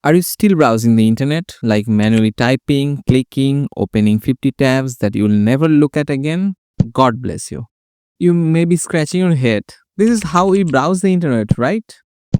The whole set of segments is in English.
Are you still browsing the internet, like manually typing, clicking, opening 50 tabs that you'll never look at again? God bless you. You may be scratching your head. This is how we browse the internet, right?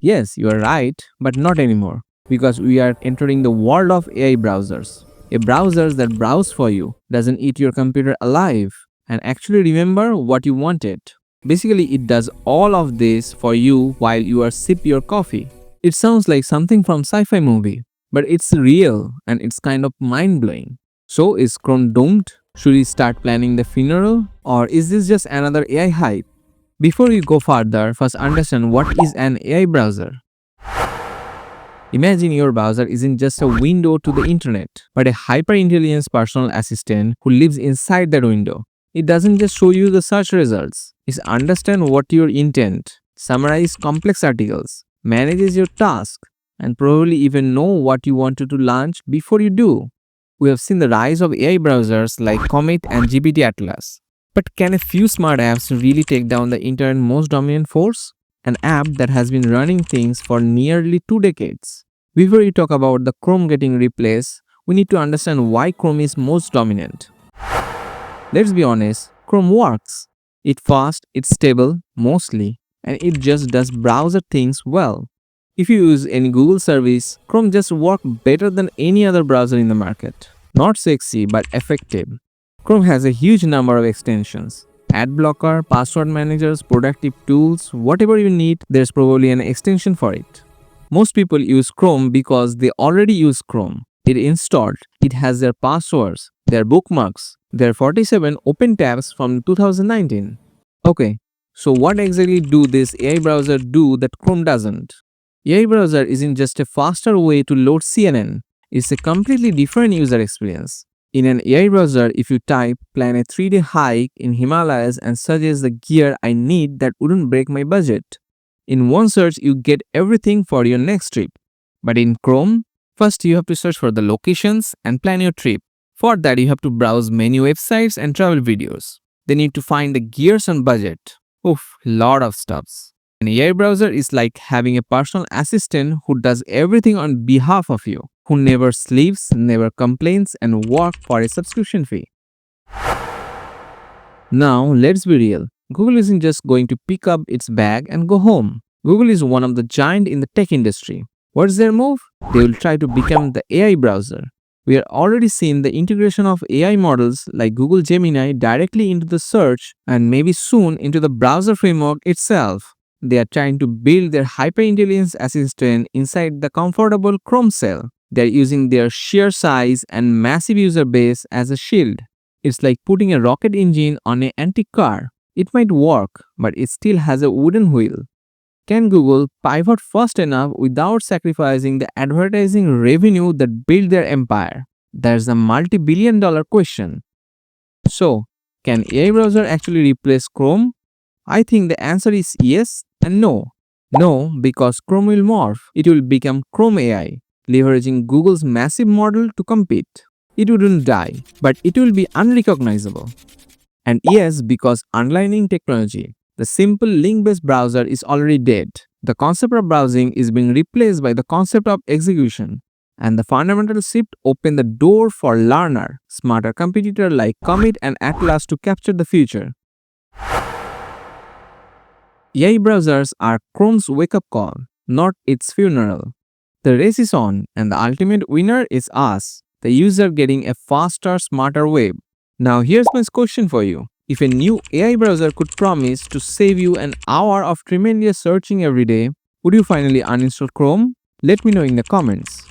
Yes, you are right, but not anymore. Because we are entering the world of AI browsers. A browser that browses for you, doesn't eat your computer alive, and actually remember what you wanted. Basically, it does all of this for you while you are sip your coffee. It sounds like something from sci-fi movie, but it's real and it's kind of mind-blowing. So is Chrome doomed? Should we start planning the funeral? Or is this just another AI hype? Before you go further, first understand what is an AI browser. Imagine your browser isn't just a window to the internet, but a hyper-intelligent personal assistant who lives inside that window. It doesn't just show you the search results. It understands what your intent, summarizes complex articles, manages your task, and probably even know what you wanted to launch before you do. We have seen the rise of AI browsers like Comet and GPTAtlas. But can a few smart apps really take down the internet's most dominant force? An app that has been running things for nearly 2 decades. Before we talk about the Chrome getting replaced, we need to understand why Chrome is most dominant. Let's be honest, Chrome works. It's fast, it's stable, mostly, and it just does browser things well. If you use any Google service, Chrome just works better than any other browser in the market. Not sexy, but effective. Chrome has a huge number of extensions. Ad blocker, password managers, productive tools, whatever you need, there's probably an extension for it. Most people use Chrome because they already use Chrome. It installed, it has their passwords, their bookmarks, their 47 open tabs from 2019. Okay, so what exactly do this AI browser do that Chrome doesn't? AI browser isn't just a faster way to load CNN, it's a completely different user experience. In an AI browser, if you type plan a 3-day hike in Himalayas and suggest the gear I need that wouldn't break my budget. In one search, you get everything for your next trip. But in Chrome, first you have to search for the locations and plan your trip. For that, you have to browse many websites and travel videos. Then you need to find the gears on budget. Oof, lot of stuffs. An AI browser is like having a personal assistant who does everything on behalf of you, who never sleeps, never complains, and works for a subscription fee. Now, let's be real. Google isn't just going to pick up its bag and go home. Google is one of the giants in the tech industry. What's their move? They will try to become the AI browser. We are already seeing the integration of AI models like Google Gemini directly into the search and maybe soon into the browser framework itself. They are trying to build their hyper-intelligence assistant inside the comfortable Chrome shell. They are using their sheer size and massive user base as a shield. It's like putting a rocket engine on an antique car. It might work, but it still has a wooden wheel. Can Google pivot fast enough without sacrificing the advertising revenue that built their empire? That's a multi-billion-dollar question. So, can AI browser actually replace Chrome? I think the answer is yes and no. No, because Chrome will morph. It will become Chrome AI, leveraging Google's massive model to compete. It wouldn't die, but it will be unrecognizable. And yes, because underlining technology, the simple link-based browser is already dead. The concept of browsing is being replaced by the concept of execution. And the fundamental shift opened the door for learner, smarter competitors like Comet and Atlas to capture the future. AI browsers are Chrome's wake-up call, not its funeral. The race is on, and the ultimate winner is us, the user getting a faster, smarter web. Now here's my question for you. If a new AI browser could promise to save you an hour of tremendous searching every day, would you finally uninstall Chrome? Let me know in the comments.